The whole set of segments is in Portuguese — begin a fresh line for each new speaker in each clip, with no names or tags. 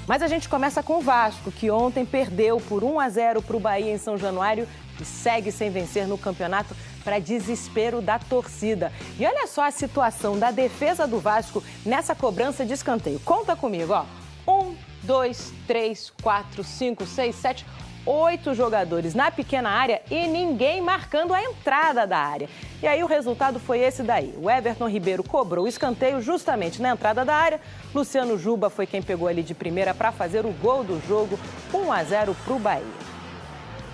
Mas a gente começa com o Vasco, que ontem perdeu por 1-0 para o Bahia em São Januário e segue sem vencer no campeonato para desespero da torcida. E olha só a situação da defesa do Vasco nessa cobrança de escanteio. Conta comigo, ó. 1, 2, 3, 4, 5, 6, 7, 8 jogadores na pequena área e ninguém marcando a entrada da área. E aí o resultado foi esse daí. O Everton Ribeiro cobrou o escanteio justamente na entrada da área. Luciano Juba foi quem pegou ali de primeira para fazer o gol do jogo, 1-0 para o Bahia.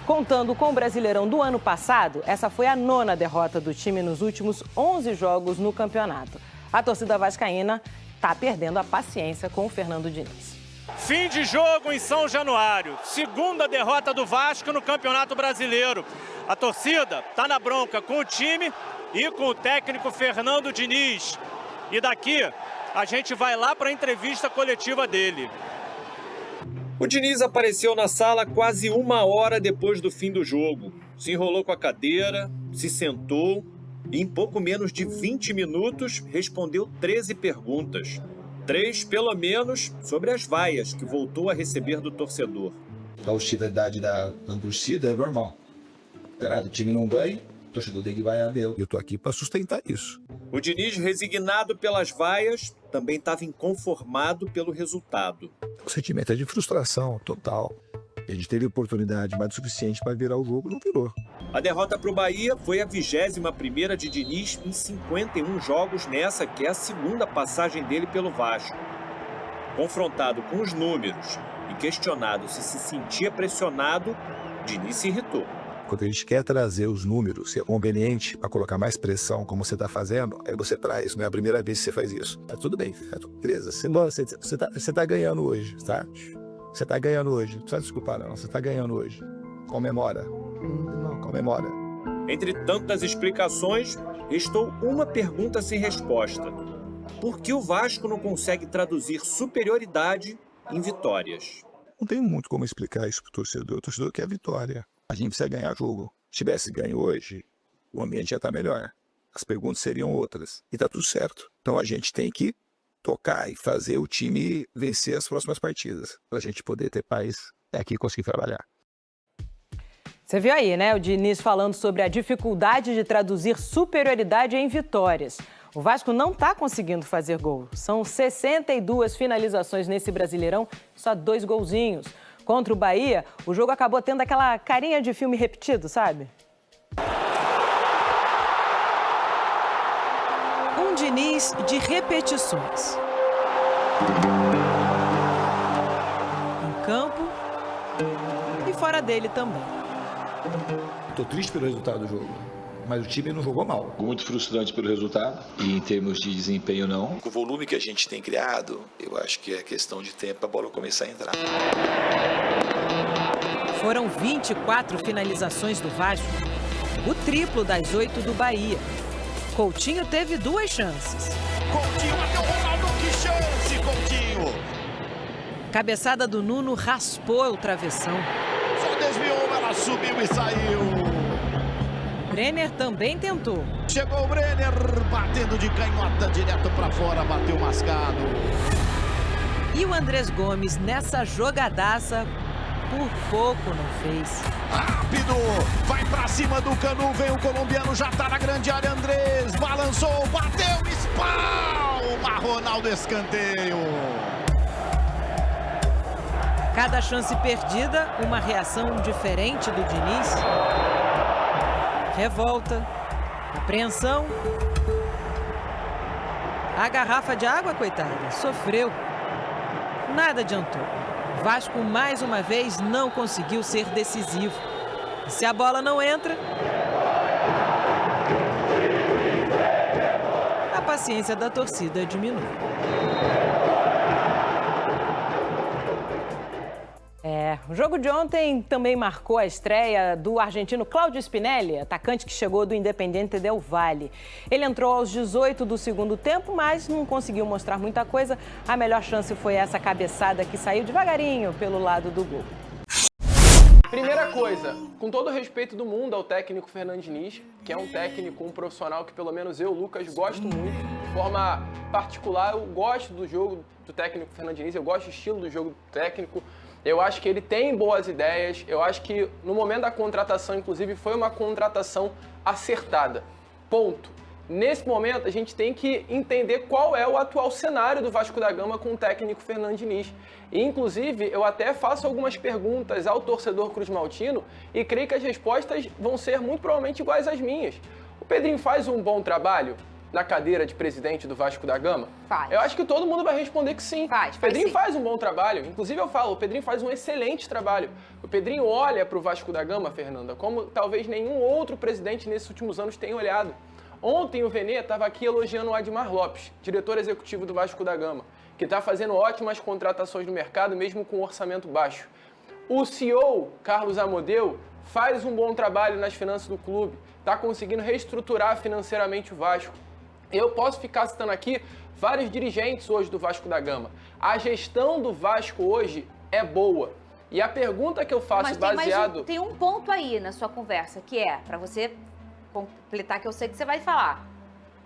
Contando com o Brasileirão do ano passado, essa foi a 9ª derrota do time nos últimos 11 jogos no campeonato. A torcida vascaína está perdendo a paciência com o Fernando Diniz.
Fim de jogo em São Januário. 2ª derrota do Vasco no Campeonato Brasileiro. A torcida está na bronca com o time e com o técnico Fernando Diniz. E daqui a gente vai lá para a entrevista coletiva dele.
O Diniz apareceu na sala quase 1 hora depois do fim do jogo. Se enrolou com a cadeira, se sentou e em pouco menos de 20 minutos respondeu 13 perguntas. 3, pelo menos, sobre as vaias que voltou a receber do torcedor.
A hostilidade da torcida é normal. O time não ganha, o torcedor tem que vaiar mesmo. Eu tô aqui para sustentar isso.
O Diniz, resignado pelas vaias, também estava inconformado pelo resultado.
O sentimento é de frustração total. A gente teve oportunidade mais do suficiente para virar o jogo, não virou.
A derrota para o Bahia foi a 21ª de Diniz em 51 jogos nessa que é a 2ª passagem dele pelo Vasco. Confrontado com os números e questionado se sentia pressionado, Diniz se irritou.
Quando a gente quer trazer os números, se é conveniente para colocar mais pressão, como você está fazendo, aí você traz, não é a primeira vez que você faz isso. Tá tudo bem, beleza, você tá ganhando hoje, tá? Você tá ganhando hoje, não precisa desculpar não, você tá ganhando hoje. Comemora. Não, comemora.
Entre tantas explicações, restou uma pergunta sem resposta. Por que o Vasco não consegue traduzir superioridade em vitórias?
Não tem muito como explicar isso pro torcedor. O torcedor quer vitória. A gente precisa ganhar jogo. Se tivesse ganho hoje, o ambiente já tá melhor. As perguntas seriam outras. E tá tudo certo. Então a gente tem que tocar e fazer o time vencer as próximas partidas. Pra gente poder ter paz aqui e conseguir trabalhar.
Você viu aí, né? O Diniz falando sobre a dificuldade de traduzir superioridade em vitórias. O Vasco não está conseguindo fazer gol. São 62 finalizações nesse Brasileirão, só 2 golzinhos. Contra o Bahia, o jogo acabou tendo aquela carinha de filme repetido, sabe? Um Diniz de repetições. Em campo e fora dele também.
Estou triste pelo resultado do jogo, mas o time não jogou mal.
Muito frustrante pelo resultado e em termos de desempenho não.
Com o volume que a gente tem criado, eu acho que é questão de tempo para a bola começar a entrar.
Foram 24 finalizações do Vasco, o triplo das 8 do Bahia. Coutinho teve 2 chances.
Coutinho bateu o Ronaldo, que chance, Coutinho!
Cabeçada do Nuno raspou o travessão.
Só desviou, ela subiu e saiu.
Brenner também tentou.
Chegou o Brenner, batendo de canhota direto para fora, bateu mascado.
E o Andrés Gomes, nessa jogadaça, por pouco não fez.
Rápido, vai pra cima do Canu, vem o colombiano, já tá na grande área, Andrés, balançou, bateu, espalma, Ronaldo, escanteio.
Cada chance perdida, uma reação diferente do Diniz. Revolta, apreensão. A garrafa de água, coitada, sofreu. Nada adiantou. Vasco, mais uma vez, não conseguiu ser decisivo. E se a bola não entra, a paciência da torcida diminui. O jogo de ontem também marcou a estreia do argentino Cláudio Spinelli, atacante que chegou do Independiente del Valle. Ele entrou aos 18 do segundo tempo, mas não conseguiu mostrar muita coisa. A melhor chance foi essa cabeçada que saiu devagarinho pelo lado do gol.
Primeira coisa, com todo o respeito do mundo ao técnico Fernando Diniz, que é um técnico, um profissional que pelo menos eu, Lucas, gosto muito. De forma particular, eu gosto do jogo do técnico Fernando Diniz, eu gosto do estilo do jogo do técnico. Eu acho que ele tem boas ideias, eu acho que no momento da contratação, inclusive, foi uma contratação acertada. Ponto. Nesse momento, a gente tem que entender qual é o atual cenário do Vasco da Gama com o técnico Fernando Diniz. E, inclusive, eu até faço algumas perguntas ao torcedor cruzmaltino e creio que as respostas vão ser muito provavelmente iguais às minhas. O Pedrinho faz um bom trabalho na cadeira de presidente do Vasco da Gama?
Faz.
Eu acho que todo mundo vai responder que sim.
Faz
o Pedrinho
sim.
faz um bom trabalho. Inclusive, eu falo, o Pedrinho faz um excelente trabalho. O Pedrinho olha para o Vasco da Gama, Fernanda, como talvez nenhum outro presidente nesses últimos anos tenha olhado. Ontem o Venê estava aqui elogiando o Admar Lopes, diretor executivo do Vasco da Gama, que está fazendo ótimas contratações no mercado, mesmo com um orçamento baixo. O CEO, Carlos Amodeu, faz um bom trabalho nas finanças do clube, está conseguindo reestruturar financeiramente o Vasco. Eu posso ficar citando aqui vários dirigentes hoje do Vasco da Gama. A gestão do Vasco hoje é boa. E a pergunta que eu faço baseado...
Tem um ponto aí na sua conversa, que é, para você completar, que eu sei que você vai falar.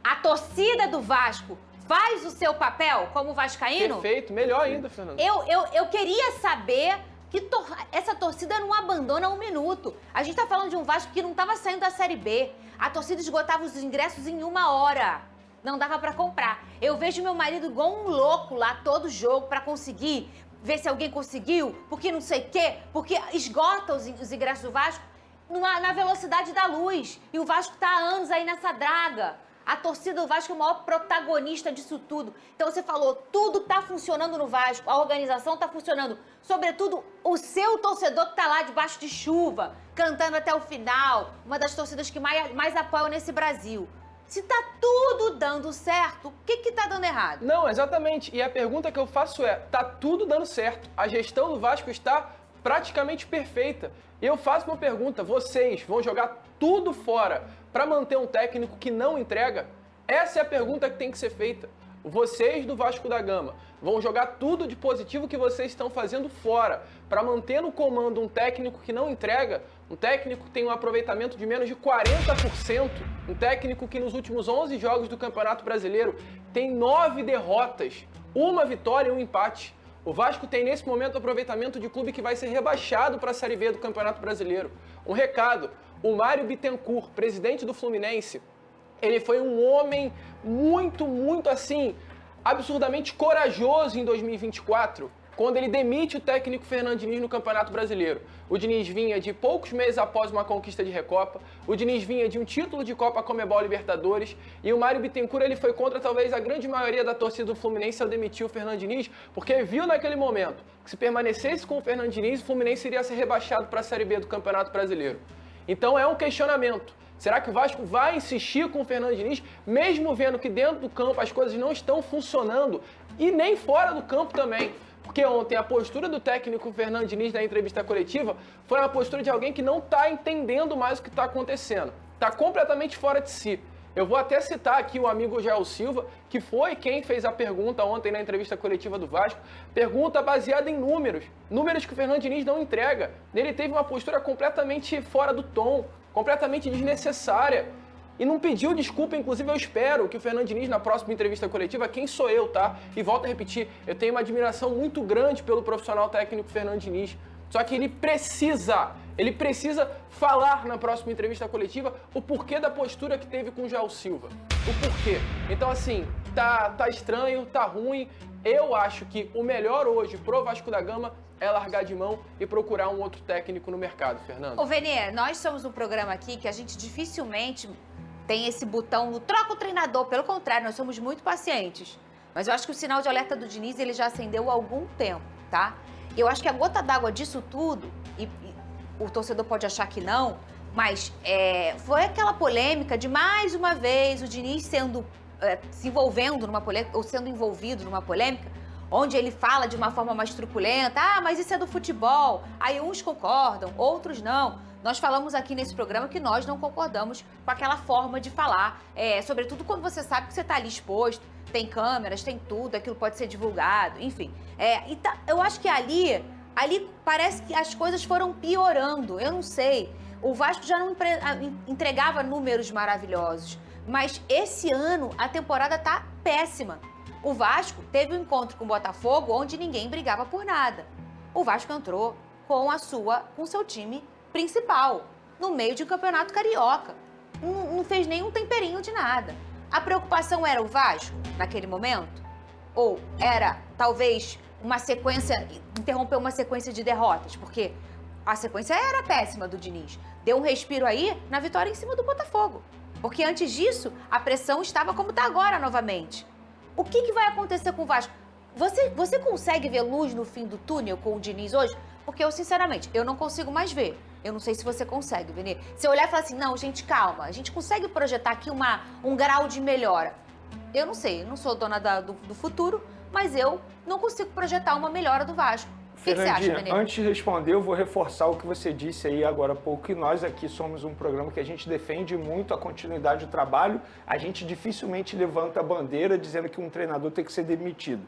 A torcida do Vasco faz o seu papel como vascaíno?
Perfeito, melhor ainda, Fernanda.
Eu queria saber que essa torcida não abandona um minuto. A gente tá falando de um Vasco que não tava saindo da Série B. A torcida esgotava os ingressos em 1 hora. Não dava pra comprar. Eu vejo meu marido igual um louco lá todo jogo pra conseguir ver se alguém conseguiu, porque não sei o quê, porque esgota os ingressos do Vasco na velocidade da luz. E o Vasco tá há anos aí nessa draga. A torcida do Vasco é o maior protagonista disso tudo. Então você falou, tudo tá funcionando no Vasco, a organização tá funcionando. Sobretudo o seu torcedor que tá lá debaixo de chuva, cantando até o final, uma das torcidas que mais apoiam nesse Brasil. Se tá tudo dando certo, o que tá dando errado?
Não, exatamente. E a pergunta que eu faço é, tá tudo dando certo. A gestão do Vasco está praticamente perfeita. E eu faço uma pergunta, vocês vão jogar tudo fora para manter um técnico que não entrega? Essa é a pergunta que tem que ser feita. Vocês do Vasco da Gama vão jogar tudo de positivo que vocês estão fazendo fora para manter no comando um técnico que não entrega, um técnico que tem um aproveitamento de menos de 40%, um técnico que nos últimos 11 jogos do Campeonato Brasileiro tem 9 derrotas, 1 vitória e 1 empate. O Vasco tem nesse momento aproveitamento de clube que vai ser rebaixado para a Série B do Campeonato Brasileiro. Um recado, o Mário Bittencourt, presidente do Fluminense, ele foi um homem muito assim, absurdamente corajoso em 2024, quando ele demite o técnico Fernando Diniz no Campeonato Brasileiro. O Diniz vinha de poucos meses após uma conquista de Recopa, o Diniz vinha de um título de Copa Conmebol Libertadores, e o Mário Bittencourt ele foi contra talvez a grande maioria da torcida do Fluminense ao demitir o Fernando Diniz, porque viu naquele momento que se permanecesse com o Fernando Diniz, o Fluminense iria ser rebaixado para a Série B do Campeonato Brasileiro. Então é um questionamento. Será que o Vasco vai insistir com o Fernando Diniz, mesmo vendo que dentro do campo as coisas não estão funcionando e nem fora do campo também? Porque ontem a postura do técnico Fernando Diniz na entrevista coletiva foi uma postura de alguém que não está entendendo mais o que está acontecendo. Está completamente fora de si. Eu vou até citar aqui o amigo Jael Silva, que foi quem fez a pergunta ontem na entrevista coletiva do Vasco. Pergunta baseada em números. Números que o Fernando Diniz não entrega. Ele teve uma postura completamente fora do tom, completamente desnecessária. E não pediu desculpa, inclusive eu espero que o Fernando Diniz, na próxima entrevista coletiva, quem sou eu, tá? E volto a repetir, eu tenho uma admiração muito grande pelo profissional técnico Fernando Diniz. Só que ele precisa falar na próxima entrevista coletiva o porquê da postura que teve com o Jael Silva. O porquê. Então, assim, tá estranho, tá ruim. Eu acho que o melhor hoje pro Vasco da Gama é largar de mão e procurar um outro técnico no mercado, Fernando.
Ô, Venê, nós somos um programa aqui que a gente dificilmente tem esse botão no troca o treinador. Pelo contrário, nós somos muito pacientes. Mas eu acho que o sinal de alerta do Diniz, ele já acendeu há algum tempo, tá? Eu acho que a gota d'água disso tudo, e o torcedor pode achar que não, mas foi aquela polêmica de, mais uma vez, o Diniz se envolvendo numa polêmica, ou sendo envolvido numa polêmica, onde ele fala de uma forma mais truculenta, mas isso é do futebol. Aí uns concordam, outros não. Nós falamos aqui nesse programa que nós não concordamos com aquela forma de falar, sobretudo quando você sabe que você está ali exposto, tem câmeras, tem tudo, aquilo pode ser divulgado, enfim. Então, eu acho que ali Ali parece que as coisas foram piorando, eu não sei. O Vasco já não entregava números maravilhosos, mas esse ano a temporada tá péssima. O Vasco teve um encontro com o Botafogo onde ninguém brigava por nada. O Vasco entrou com seu time principal, no meio de um campeonato carioca. Não fez nenhum temperinho de nada. A preocupação era o Vasco, naquele momento? Ou era, talvez, interromper uma sequência de derrotas? Porque a sequência era péssima do Diniz. Deu um respiro aí na vitória em cima do Botafogo. Porque antes disso, a pressão estava como está agora novamente. O que vai acontecer com o Vasco? Você consegue ver luz no fim do túnel com o Diniz hoje? Porque eu, sinceramente, eu não consigo mais ver. Eu não sei se você consegue, Vini. Se eu olhar e falar assim, não, gente, calma. A gente consegue projetar aqui um grau de melhora. Eu não sei, eu não sou dona do futuro, mas eu não consigo projetar uma melhora do Vasco. O que você acha, Vini?
Antes de responder, eu vou reforçar o que você disse aí agora há pouco, que nós aqui somos um programa que a gente defende muito a continuidade do trabalho. A gente dificilmente levanta a bandeira dizendo que um treinador tem que ser demitido.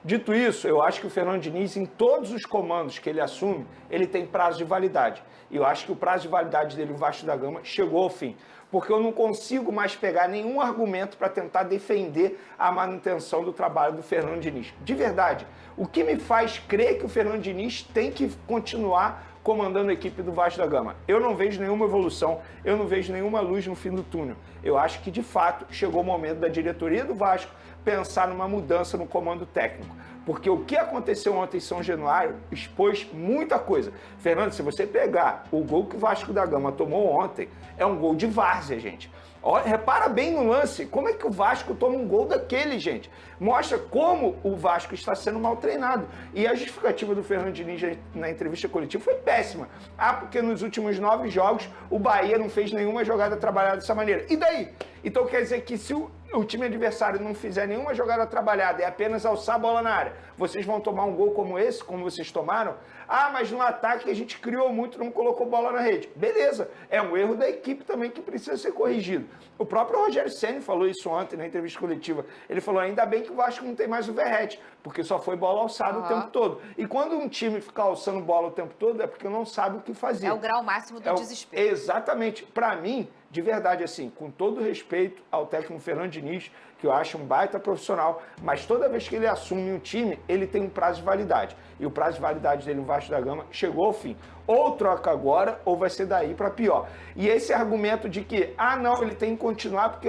Dito isso, eu acho que o Fernando Diniz, em todos os comandos que ele assume, ele tem prazo de validade. E eu acho que o prazo de validade dele no Vasco da Gama chegou ao fim. Porque eu não consigo mais pegar nenhum argumento para tentar defender a manutenção do trabalho do Fernando Diniz. De verdade, o que me faz crer que o Fernando Diniz tem que continuar comandando a equipe do Vasco da Gama? Eu não vejo nenhuma evolução, eu não vejo nenhuma luz no fim do túnel. Eu acho que, de fato, chegou o momento da diretoria do Vasco pensar numa mudança no comando técnico. Porque o que aconteceu ontem em São Januário expôs muita coisa. Fernando, se você pegar o gol que o Vasco da Gama tomou ontem, é um gol de várzea, gente. Olha, repara bem no lance, como é que o Vasco toma um gol daquele, gente? Mostra como o Vasco está sendo mal treinado. E a justificativa do Fernando Diniz na entrevista coletiva foi péssima. Ah, porque nos últimos 9 jogos o Bahia não fez nenhuma jogada trabalhada dessa maneira. E daí? Então quer dizer que se o time adversário não fizer nenhuma jogada trabalhada e apenas alçar a bola na área, vocês vão tomar um gol como esse, como vocês tomaram? Ah, mas no ataque a gente criou muito, não colocou bola na rede. Beleza, é um erro da equipe também que precisa ser corrigido. O próprio Rogério Ceni falou isso ontem na entrevista coletiva. Ele falou, ainda bem que o Vasco não tem mais o Verratti, porque só foi bola alçada o tempo todo. E quando um time fica alçando bola o tempo todo, é porque não sabe o que fazer.
É o grau máximo do desespero.
Exatamente. Para mim, de verdade, assim, com todo respeito ao técnico Fernando Diniz, que eu acho um baita profissional, mas toda vez que ele assume um time, ele tem um prazo de validade. E o prazo de validade dele no Vasco da Gama chegou ao fim. Ou troca agora, ou vai ser daí para pior. E esse argumento de que, não, ele tem que continuar porque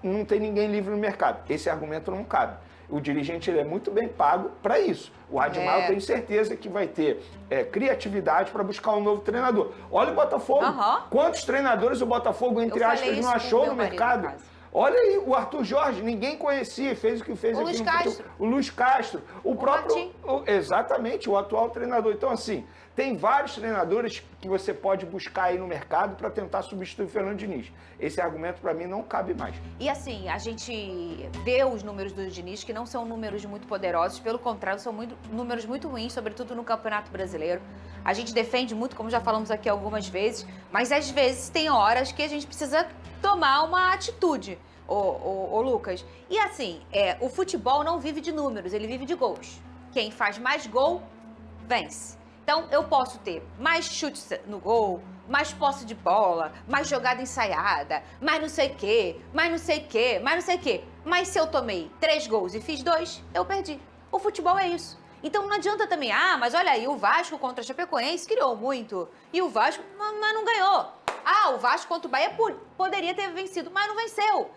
não tem ninguém livre no mercado. Esse argumento não cabe. O dirigente ele é muito bem pago para isso. O Admar, eu tenho certeza que vai ter criatividade para buscar um novo treinador. Olha o Botafogo. Quantos treinadores o Botafogo, entre aspas, não achou no mercado? Olha aí, o Arthur Jorge, ninguém conhecia, fez o que fez aqui no Castro. O Luiz Castro, o próprio... Exatamente, o atual treinador. Então, assim, tem vários treinadores que você pode buscar aí no mercado para tentar substituir o Fernando Diniz. Esse argumento, para mim, não cabe mais.
E assim, a gente vê os números do Diniz, que não são números muito poderosos, pelo contrário, são números muito ruins, sobretudo no Campeonato Brasileiro. A gente defende muito, como já falamos aqui algumas vezes, mas às vezes tem horas que a gente precisa tomar uma atitude, ô Lucas. E assim, o futebol não vive de números, ele vive de gols. Quem faz mais gol, vence. Então, eu posso ter mais chutes no gol, mais posse de bola, mais jogada ensaiada, mais não sei o quê, mais não sei o quê, mais não sei o quê. Mas se eu tomei 3 gols e fiz 2, eu perdi. O futebol é isso. Então, não adianta também, mas olha aí, o Vasco contra a Chapecoense criou muito. E o Vasco, mas não ganhou. O Vasco contra o Bahia poderia ter vencido, mas não venceu.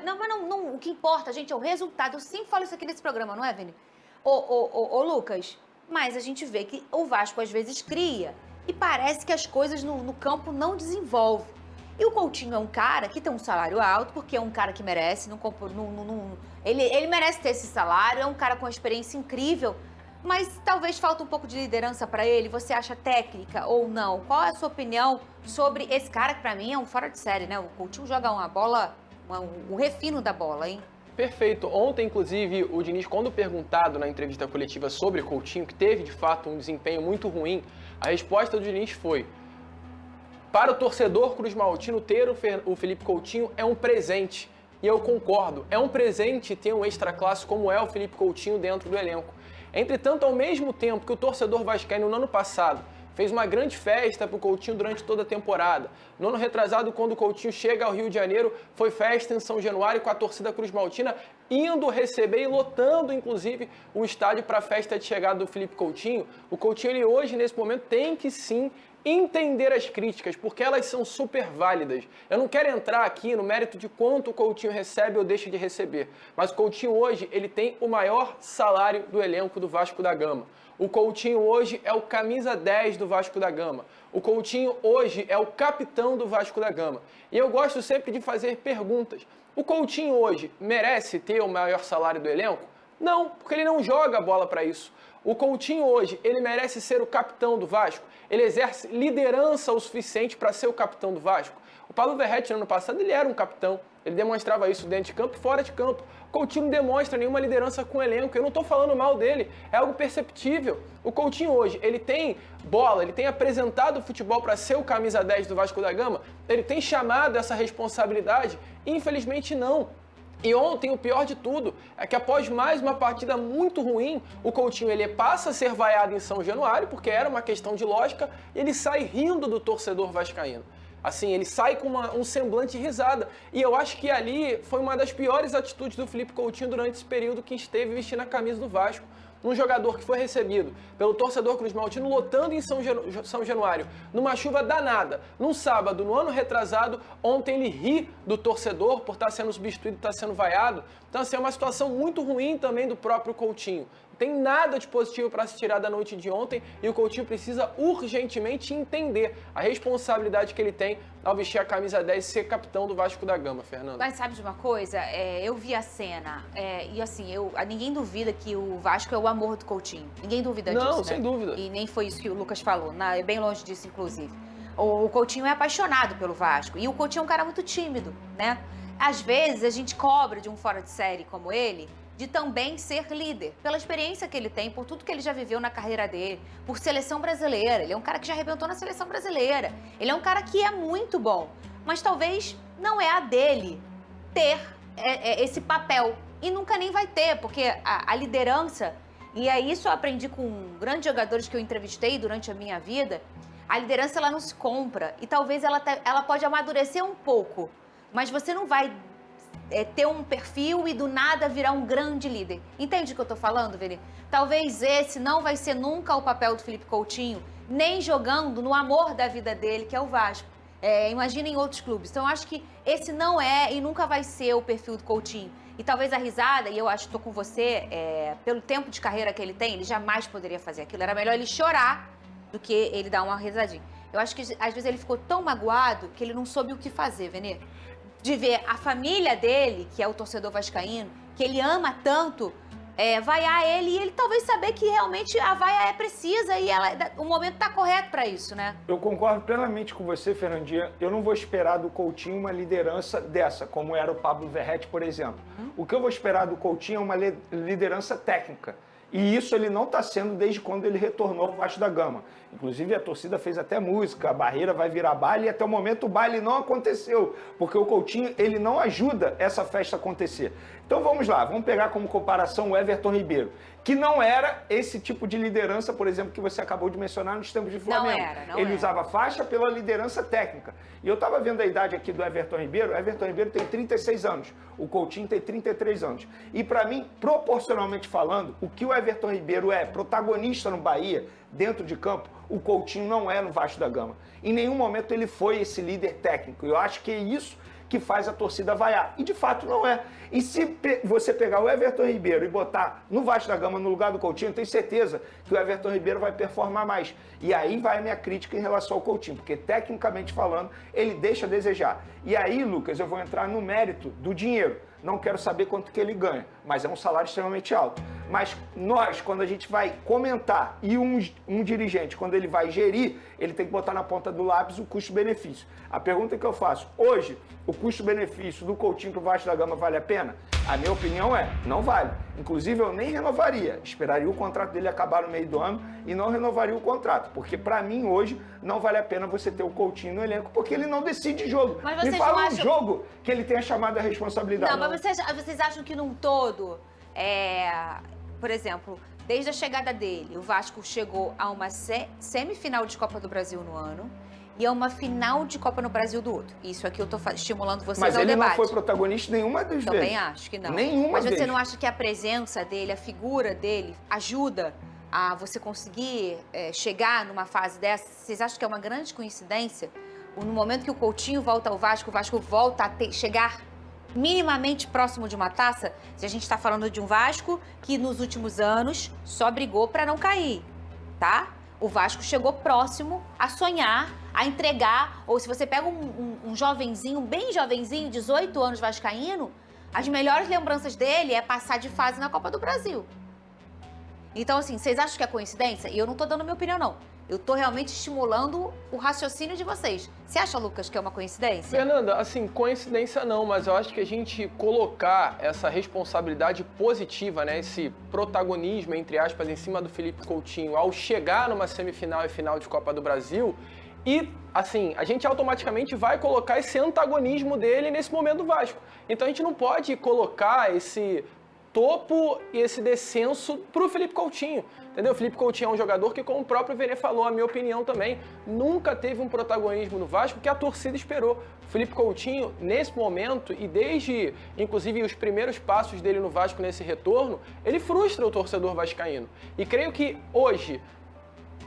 Não, o que importa, gente, é o resultado. Eu sempre falo isso aqui nesse programa, não é, Vini? Ô, Lucas, mas a gente vê que o Vasco às vezes cria e parece que as coisas no campo não desenvolvem. E o Coutinho é um cara que tem um salário alto, porque é um cara que merece, ele merece ter esse salário, é um cara com uma experiência incrível, mas talvez falta um pouco de liderança para ele. Você acha técnica ou não? Qual é a sua opinião sobre esse cara que para mim é um fora de série, né? O Coutinho joga uma bola, um refino da bola, hein?
Perfeito. Ontem, inclusive, o Diniz, quando perguntado na entrevista coletiva sobre Coutinho, que teve, de fato, um desempenho muito ruim, a resposta do Diniz foi: para o torcedor cruzmaltino, ter o Felipe Coutinho é um presente. E eu concordo. É um presente ter um extraclasse como é o Felipe Coutinho dentro do elenco. Entretanto, ao mesmo tempo que o torcedor vascaíno no ano passado fez uma grande festa para o Coutinho durante toda a temporada. No ano retrasado, quando o Coutinho chega ao Rio de Janeiro, foi festa em São Januário com a torcida Cruz Maltina indo receber e lotando, inclusive, o estádio para a festa de chegada do Felipe Coutinho. O Coutinho, ele hoje, nesse momento, tem que sim entender as críticas, porque elas são super válidas. Eu não quero entrar aqui no mérito de quanto o Coutinho recebe ou deixa de receber, mas o Coutinho hoje, ele tem o maior salário do elenco do Vasco da Gama. O Coutinho hoje é o camisa 10 do Vasco da Gama. O Coutinho hoje é o capitão do Vasco da Gama. E eu gosto sempre de fazer perguntas. O Coutinho hoje merece ter o maior salário do elenco? Não, porque ele não joga a bola para isso. O Coutinho hoje, ele merece ser o capitão do Vasco? Ele exerce liderança o suficiente para ser o capitão do Vasco? O Pablo Verratti, no ano passado, ele era um capitão. Ele demonstrava isso dentro de campo e fora de campo. O Coutinho não demonstra nenhuma liderança com o elenco. Eu não estou falando mal dele, é algo perceptível. O Coutinho hoje, ele tem bola, ele tem apresentado o futebol para ser o camisa 10 do Vasco da Gama? Ele tem chamado essa responsabilidade? Infelizmente não. E ontem, o pior de tudo, é que após mais uma partida muito ruim, o Coutinho ele passa a ser vaiado em São Januário, porque era uma questão de lógica, e ele sai rindo do torcedor vascaíno. Assim, ele sai com um semblante de risada. E eu acho que ali foi uma das piores atitudes do Felipe Coutinho durante esse período que esteve vestindo a camisa do Vasco. Um jogador que foi recebido pelo torcedor Cruz Maltino lotando em São Januário, numa chuva danada, num sábado, no ano retrasado, ontem ele ri do torcedor por estar sendo substituído, estar sendo vaiado. Então, assim, é uma situação muito ruim também do próprio Coutinho. Não tem nada de positivo para se tirar da noite de ontem e o Coutinho precisa urgentemente entender a responsabilidade que ele tem ao vestir a camisa 10 e ser capitão do Vasco da Gama, Fernando.
Mas sabe de uma coisa? Eu vi a cena e assim, ninguém duvida que o Vasco é o amor do Coutinho. Ninguém duvida disso,
Não,
né?
sem dúvida.
E nem foi isso que o Lucas falou, é bem longe disso, inclusive. O Coutinho é apaixonado pelo Vasco e o Coutinho é um cara muito tímido, né? Às vezes a gente cobra de um fora de série como ele de também ser líder, pela experiência que ele tem, por tudo que ele já viveu na carreira dele, por seleção brasileira. Ele é um cara que já arrebentou na seleção brasileira. Ele é um cara que é muito bom, mas talvez não é a dele ter esse papel. E nunca nem vai ter, porque a liderança, e é isso eu aprendi com grandes jogadores que eu entrevistei durante a minha vida, a liderança ela não se compra. E talvez ela pode amadurecer um pouco, mas você não vai ter um perfil e do nada virar um grande líder. Entende o que eu tô falando, Vini? Talvez esse não vai ser nunca o papel do Felipe Coutinho, nem jogando no amor da vida dele, que é o Vasco. Imagina em outros clubes. Então, eu acho que esse não é e nunca vai ser o perfil do Coutinho. E talvez a risada, e eu acho que tô com você, pelo tempo de carreira que ele tem, ele jamais poderia fazer aquilo. Era melhor ele chorar do que ele dar uma risadinha. Eu acho que, às vezes, ele ficou tão magoado que ele não soube o que fazer, Vene. De ver a família dele, que é o torcedor vascaíno, que ele ama tanto, vaiar ele e ele talvez saber que realmente a vaia é precisa e o momento está correto para isso, né?
Eu concordo plenamente com você, Fernandinha. Eu não vou esperar do Coutinho uma liderança dessa, como era o Pablo Verratti, por exemplo. O que eu vou esperar do Coutinho é uma liderança técnica. E isso ele não está sendo desde quando ele retornou ao Vasco da Gama. Inclusive, a torcida fez até música, a barreira vai virar baile, e até o momento o baile não aconteceu, porque o Coutinho ele não ajuda essa festa a acontecer. Então vamos lá, vamos pegar como comparação o Everton Ribeiro, que não era esse tipo de liderança, por exemplo, que você acabou de mencionar nos tempos de Flamengo. Ele usava faixa pela liderança técnica. E eu estava vendo a idade aqui do Everton Ribeiro, o Everton Ribeiro tem 36 anos, o Coutinho tem 33 anos. E para mim, proporcionalmente falando, o que o Everton Ribeiro é protagonista no Bahia, dentro de campo, o Coutinho não é no Vasco da Gama. Em nenhum momento ele foi esse líder técnico. Eu acho que é isso que faz a torcida vaiar. E de fato não é. E se você pegar o Everton Ribeiro e botar no Vasco da Gama no lugar do Coutinho, eu tenho certeza que o Everton Ribeiro vai performar mais. E aí vai a minha crítica em relação ao Coutinho, porque tecnicamente falando, ele deixa a desejar. E aí, Lucas, eu vou entrar no mérito do dinheiro. Não quero saber quanto que ele ganha, mas é um salário extremamente alto. Mas nós, quando a gente vai comentar, e um dirigente, quando ele vai gerir, ele tem que botar na ponta do lápis o custo-benefício. A pergunta que eu faço, hoje, o custo-benefício do Coutinho para o Vasco da Gama vale a pena? A minha opinião é, não vale. Inclusive, eu nem renovaria. Esperaria o contrato dele acabar no meio do ano e não renovaria o contrato. Porque, para mim, hoje, não vale a pena você ter o Coutinho no elenco, porque ele não decide jogo.
Mas vocês
Me fala
acham...
um jogo que ele tenha chamado a responsabilidade.
Não, mas vocês acham que num todo, por exemplo, Desde a chegada dele, o Vasco chegou a uma semifinal de Copa do Brasil no ano e a uma final de Copa no Brasil do outro. Isso aqui eu tô estimulando vocês ao debate.
Mas ele não foi protagonista nenhuma das vezes.
Também acho que não.
Nenhuma vez.
Mas você não acha que a presença dele, a figura dele, ajuda a você conseguir chegar numa fase dessa? Vocês acham que é uma grande coincidência? No momento que o Coutinho volta ao Vasco, o Vasco volta a chegar minimamente próximo de uma taça? Se a gente está falando de um Vasco que nos últimos anos só brigou para não cair, tá? O Vasco chegou próximo a sonhar, a entregar, ou se você pega um jovenzinho, bem jovenzinho, 18 anos vascaíno, as melhores lembranças dele é passar de fase na Copa do Brasil. Então, assim, vocês acham que é coincidência? E eu não tô dando minha opinião, não. Eu tô realmente estimulando o raciocínio de vocês. Você acha, Lucas, que é uma coincidência?
Fernanda, assim, coincidência não, mas eu acho que a gente colocar essa responsabilidade positiva, né, esse protagonismo, entre aspas, em cima do Felipe Coutinho ao chegar numa semifinal e final de Copa do Brasil, e, assim, a gente automaticamente vai colocar esse antagonismo dele nesse momento do Vasco. Então a gente não pode colocar esse topo e esse descenso pro Felipe Coutinho, entendeu? O Felipe Coutinho é um jogador que, como o próprio Vene falou, a minha opinião também, nunca teve um protagonismo no Vasco que a torcida esperou. O Felipe Coutinho, nesse momento, e desde, inclusive, os primeiros passos dele no Vasco nesse retorno, ele frustra o torcedor vascaíno. E creio que hoje,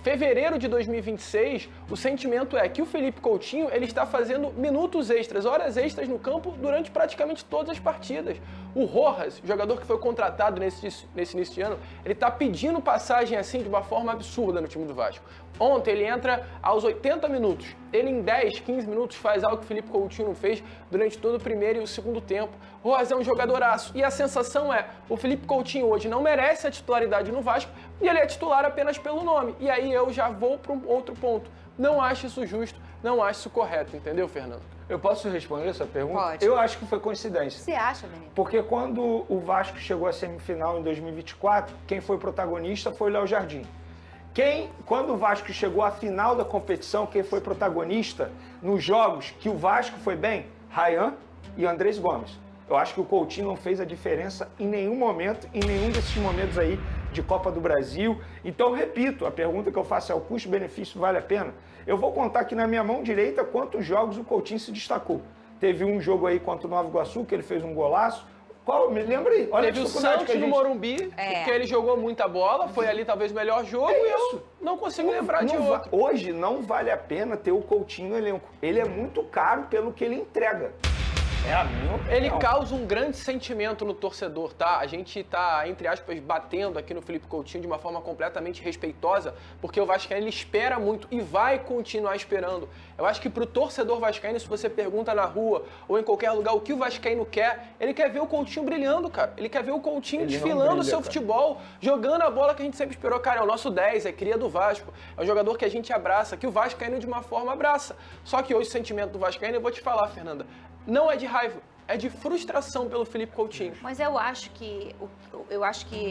fevereiro de 2026, o sentimento é que o Felipe Coutinho ele está fazendo minutos extras, horas extras no campo durante praticamente todas as partidas. O Rojas, o jogador que foi contratado nesse início de ano, ele está pedindo passagem assim de uma forma absurda no time do Vasco. Ontem ele entra aos 80 minutos. Ele em 10, 15 minutos faz algo que o Felipe Coutinho não fez durante todo o primeiro e o segundo tempo. O Rojas é um jogadoraço. E a sensação é, o Felipe Coutinho hoje não merece a titularidade no Vasco e ele é titular apenas pelo nome. E aí eu já vou para um outro ponto. Não acho isso justo, não acho isso correto, entendeu, Fernando?
Eu posso responder essa pergunta?
Pode.
Eu acho que foi coincidência.
Você acha, menino?
Porque quando o Vasco chegou à semifinal em 2024, quem foi protagonista foi o Léo Jardim. Quando o Vasco chegou à final da competição, quem foi protagonista nos jogos que o Vasco foi bem? Ryan e Andrés Gomes. Eu acho que o Coutinho não fez a diferença em nenhum momento, em nenhum desses momentos aí de Copa do Brasil. Então, repito, a pergunta que eu faço é: o custo-benefício vale a pena? Eu vou contar aqui na minha mão direita quantos jogos o Coutinho se destacou. Teve um jogo aí contra o Nova Iguaçu, que ele fez um golaço. Qual? Me lembra aí.
Olha, teve o Santos no Morumbi, que ele jogou muita bola, foi ali talvez o melhor jogo, e eu não consigo lembrar de outro.
Hoje não vale a pena ter o Coutinho no elenco. Ele é muito caro pelo que ele entrega. É a minha opinião.
Ele causa um grande sentimento no torcedor, tá? A gente tá, entre aspas, batendo aqui no Felipe Coutinho de uma forma completamente respeitosa, porque o Vascaíno ele espera muito e vai continuar esperando. Eu acho que pro torcedor vascaíno, se você pergunta na rua ou em qualquer lugar o que o vascaíno quer, ele quer ver o Coutinho brilhando, cara. Ele quer ver o Coutinho desfilando o seu futebol, jogando a bola que a gente sempre esperou. Cara, é o nosso 10, é cria do Vasco, é o jogador que a gente abraça, que o vascaíno de uma forma abraça. Só que hoje o sentimento do vascaíno, eu vou te falar, Fernanda, não é de raiva, é de frustração pelo Felipe Coutinho.
Mas eu acho que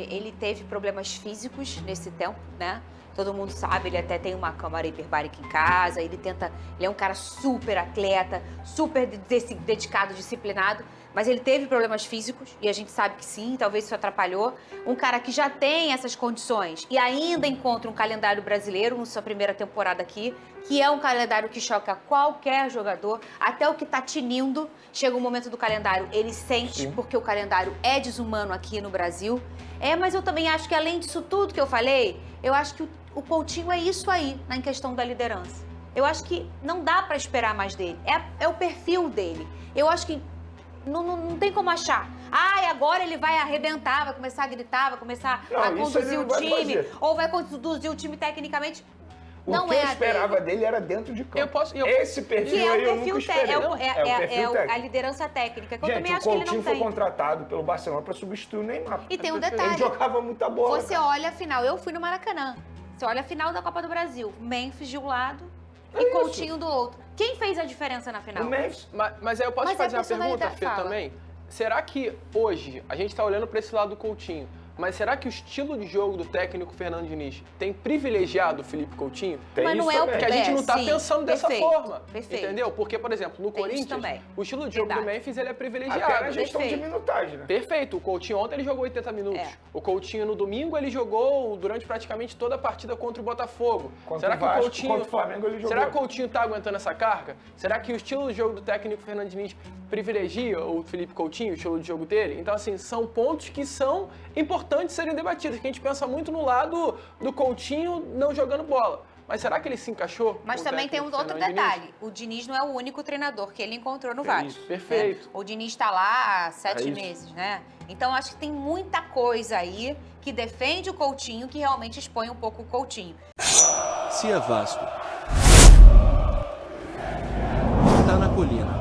ele teve problemas físicos nesse tempo, né? Todo mundo sabe, ele até tem uma câmara hiperbárica em casa, ele é um cara super atleta, super dedicado, disciplinado, mas ele teve problemas físicos e a gente sabe que sim, talvez isso atrapalhou. Um cara que já tem essas condições e ainda encontra um calendário brasileiro na sua primeira temporada aqui, que é um calendário que choca qualquer jogador, até o que tá tinindo, chega um momento do calendário, ele sente, porque o calendário é desumano aqui no Brasil. Mas eu também acho que além disso tudo que eu falei, eu acho que o Coutinho é isso aí, na questão da liderança. Eu acho que não dá pra esperar mais dele, é o perfil dele. Eu acho que não tem como achar. Agora ele vai arrebentar, vai começar a gritar, vai começar a conduzir o time, ou vai conduzir o time tecnicamente.
O que eu esperava dele era dentro de campo. Esse perfil aí eu nunca esperei.
É a liderança técnica, que eu também acho que ele não tem.
O Coutinho foi contratado pelo Barcelona para substituir o Neymar.
E tem um detalhe.
Ele jogava muita bola.
Você olha a final, eu fui no Maracanã. Você olha a final da Copa do Brasil, Memphis de um lado e Coutinho do outro. Quem fez a diferença na final?
O Memphis.
Mas aí eu posso te fazer uma pergunta, Fê, também? Será que hoje a gente está olhando para esse lado do Coutinho, Mas será que o estilo de jogo do técnico Fernando Diniz tem privilegiado o Felipe Coutinho?
Mas não é o
Porque a gente não tá
sim,
pensando dessa
perfeito,
forma.
perfeito.
Entendeu? Porque, por exemplo, no
Tem isso
Corinthians,
também.
o estilo de jogo do
Verdade.
Memphis ele é privilegiado.
Até na gestão de
Perfeito.
minutagem, né?
Perfeito. O Coutinho ontem ele jogou 80 minutos.
É.
O Coutinho no domingo ele jogou durante praticamente toda a partida contra o Botafogo.
Contra
Será
o
que o
Vasco,
Coutinho,
contra o Flamengo ele jogou.
será que o Coutinho tá aguentando essa carga? Será que o estilo de jogo do técnico Fernando Diniz privilegia o Felipe Coutinho, o estilo de jogo dele? Então, assim, são pontos que são importantes serem debatidos, que a gente pensa muito no lado do Coutinho não jogando bola. Mas será que ele se encaixou?
Mas
com o
também tem um
técnico
outro
Fernando Diniz?
detalhe. O Diniz não é o único treinador que ele encontrou no Vasco.
Isso, perfeito.
Né? O Diniz está lá há 7
É isso.
meses, né? Então acho que tem muita coisa aí que defende o Coutinho, que realmente expõe um pouco o Coutinho.
Se é Vasco, tá na colina.